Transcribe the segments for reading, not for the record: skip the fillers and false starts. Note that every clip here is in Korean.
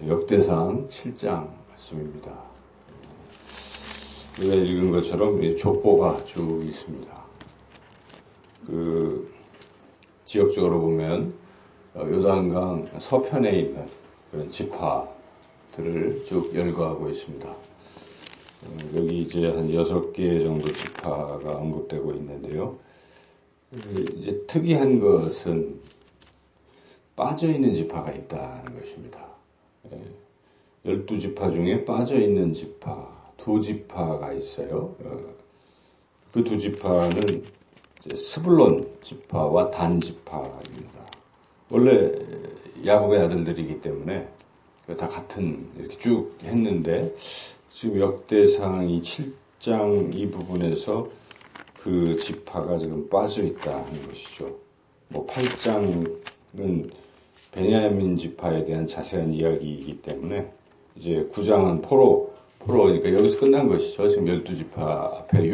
역대상 7장 말씀입니다. 우리가 읽은 것처럼 족보가 쭉 있습니다. 지역적으로 보면 요단강 서편에 있는 그런 지파들을 쭉 열거하고 있습니다. 여기 이제 한 6개 정도 지파가 언급되고 있는데요. 이제 특이한 것은 빠져있는 지파가 있다는 것입니다. 12지파 중에 빠져있는 지파, 2지파가 있어요. 그 2지파는 스불론 지파와 단 지파입니다. 원래 야곱의 아들들이기 때문에 다 같은 이렇게 쭉 했는데 지금 역대상 이 7장 이 부분에서 그 지파가 지금 빠져 있다는 것이죠. 8장은 베냐민 지파에 대한 자세한 이야기이기 때문에 이제 9장은 포로니까 여기서 끝난 것이죠. 지금 12지파 앞에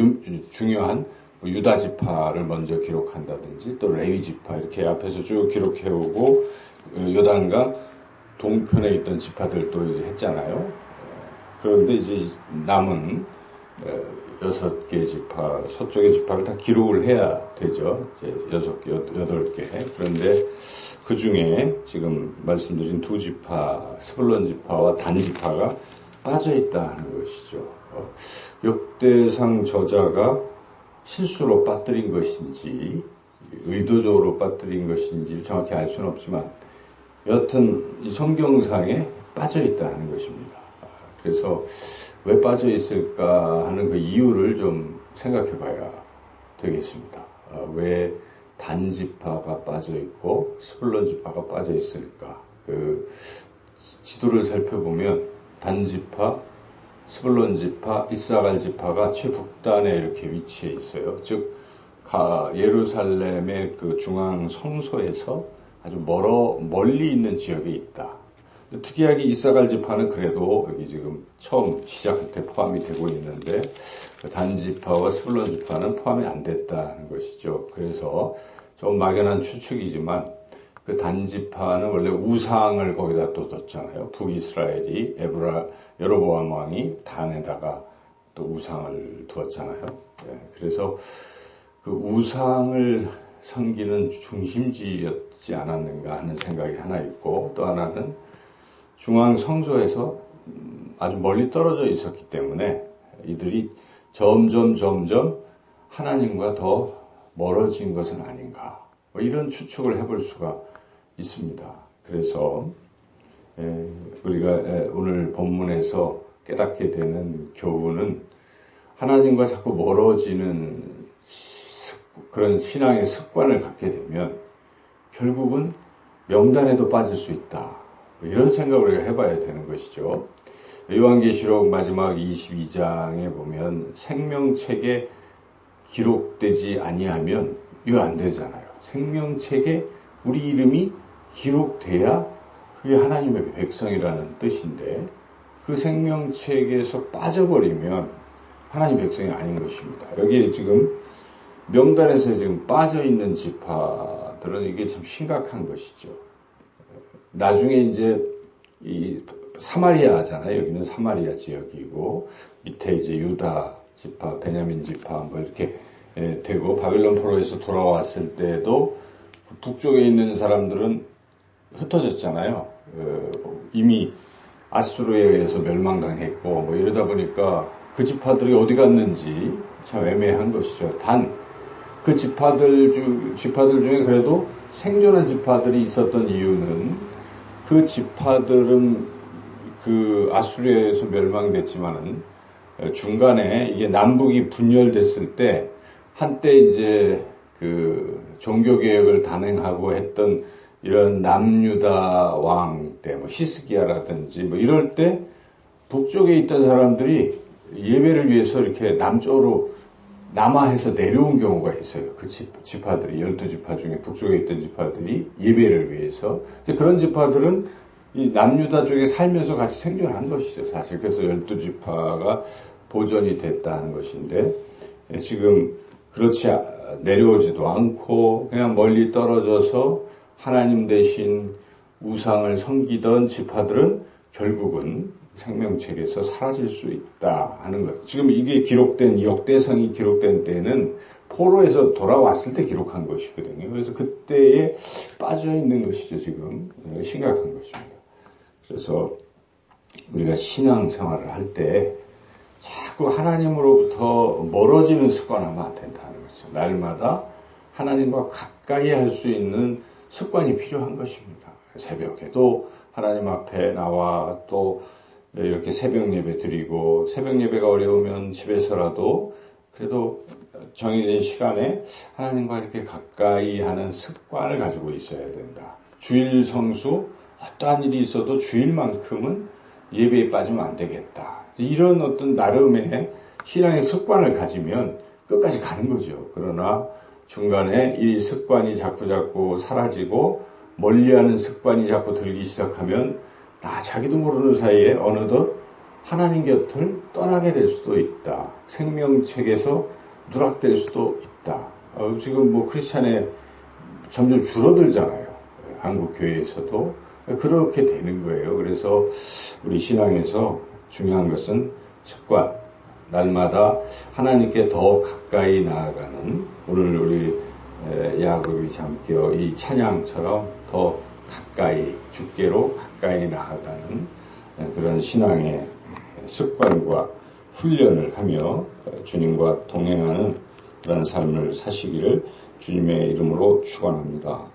중요한 유다 지파를 먼저 기록한다든지 또 레위 지파 이렇게 앞에서 쭉 기록해오고 요단강 동편에 있던 지파들도 했잖아요. 그런데 이제 남은 6개 지파, 서쪽의 지파를 다 기록을 해야 되죠. 이제 8개. 그런데 그 중에 지금 말씀드린 2지파, 스불론 지파와 단 지파가 빠져 있다는 것이죠. 역대상 저자가 실수로 빠뜨린 것인지, 의도적으로 빠뜨린 것인지 정확히 알 수는 없지만, 여하튼 이 성경상에 빠져 있다는 것입니다. 그래서 왜 빠져 있을까 하는 그 이유를 좀 생각해 봐야 되겠습니다. 왜 단지파가 빠져 있고 스불론 지파가 빠져 있을까? 지도를 살펴보면 단지파, 스불론 지파, 이사갈 지파가 최북단에 이렇게 위치해 있어요. 즉 예루살렘의 그 중앙 성소에서 아주 멀리 있는 지역에 있다. 특이하게 이사갈 지파는 그래도 여기 지금 처음 시작할 때 포함이 되고 있는데 단 지파와 스불론 지파는 포함이 안 됐다는 것이죠. 그래서 좀 막연한 추측이지만 그 단 지파는 원래 우상을 거기다 또 뒀잖아요. 북이스라엘이 여로보암 왕이 단에다가 또 우상을 두었잖아요. 그래서 그 우상을 섬기는 중심지였지 않았는가 하는 생각이 하나 있고 또 하나는 중앙 성소에서 아주 멀리 떨어져 있었기 때문에 이들이 점점 하나님과 더 멀어진 것은 아닌가 이런 추측을 해볼 수가 있습니다. 그래서 우리가 오늘 본문에서 깨닫게 되는 교훈은 하나님과 자꾸 멀어지는 그런 신앙의 습관을 갖게 되면 결국은 명단에도 빠질 수 있다. 이런 생각을 우리가 해봐야 되는 것이죠. 요한계시록 마지막 22장에 보면 생명책에 기록되지 아니하면 이거 안 되잖아요. 생명책에 우리 이름이 기록돼야 그게 하나님의 백성이라는 뜻인데 그 생명책에서 빠져버리면 하나님 백성이 아닌 것입니다. 여기에 지금 명단에서 지금 빠져있는 지파들은 이게 참 심각한 것이죠. 나중에 이제 이 사마리아잖아요. 여기는 사마리아 지역이고 밑에 이제 유다 지파, 베냐민 지파 이렇게 되고 바빌론 포로에서 돌아왔을 때도 북쪽에 있는 사람들은 흩어졌잖아요. 이미 아수르에 의해서 멸망당했고 이러다 보니까 그 지파들이 어디 갔는지 참 애매한 것이죠. 단 그 지파들 중에 그래도 생존한 지파들이 있었던 이유는 그 지파들은 그 아수르에서 멸망됐지만은 중간에 이게 남북이 분열됐을 때 한때 이제 그 종교개혁을 단행하고 했던 이런 남유다 왕 때 히스기야라든지 이럴 때 북쪽에 있던 사람들이 예배를 위해서 이렇게 남쪽으로 남하해서 내려온 경우가 있어요. 그 지파들이 12지파 중에 북쪽에 있던 지파들이 예배를 위해서 그런 지파들은 이 남유다 쪽에 살면서 같이 생존한 것이죠. 사실 그래서 12지파가 보존이 됐다는 것인데 지금 그렇지 내려오지도 않고 그냥 멀리 떨어져서 하나님 대신 우상을 섬기던 지파들은 결국은 생명책에서 사라질 수 있다 하는 것. 지금 이게 기록된 역대성이 기록된 때는 포로에서 돌아왔을 때 기록한 것이거든요. 그래서 그때에 빠져 있는 것이죠. 지금 심각한 것입니다. 그래서 우리가 신앙생활을 할 때 자꾸 하나님으로부터 멀어지는 습관하면 안 된다는 거죠. 날마다 하나님과 가까이 할 수 있는 습관이 필요한 것입니다. 새벽에도 하나님 앞에 나와 또 이렇게 새벽 예배 드리고 새벽 예배가 어려우면 집에서라도 그래도 정해진 시간에 하나님과 이렇게 가까이 하는 습관을 가지고 있어야 된다. 주일 성수 어떠한 일이 있어도 주일만큼은 예배에 빠지면 안 되겠다. 이런 어떤 나름의 신앙의 습관을 가지면 끝까지 가는 거죠. 그러나 중간에 이 습관이 자꾸 사라지고 멀리하는 습관이 자꾸 들기 시작하면 자기도 모르는 사이에 어느덧 하나님 곁을 떠나게 될 수도 있다. 생명책에서 누락될 수도 있다. 지금 크리스찬에 점점 줄어들잖아요. 한국 교회에서도 그렇게 되는 거예요. 그래서 우리 신앙에서 중요한 것은 습관. 날마다 하나님께 더 가까이 나아가는 오늘 우리 야곱이 잠겨 이 찬양처럼 더 가까이 주께로 가까이 나아가는 그런 신앙의 습관과 훈련을 하며 주님과 동행하는 그런 삶을 사시기를 주님의 이름으로 축원합니다.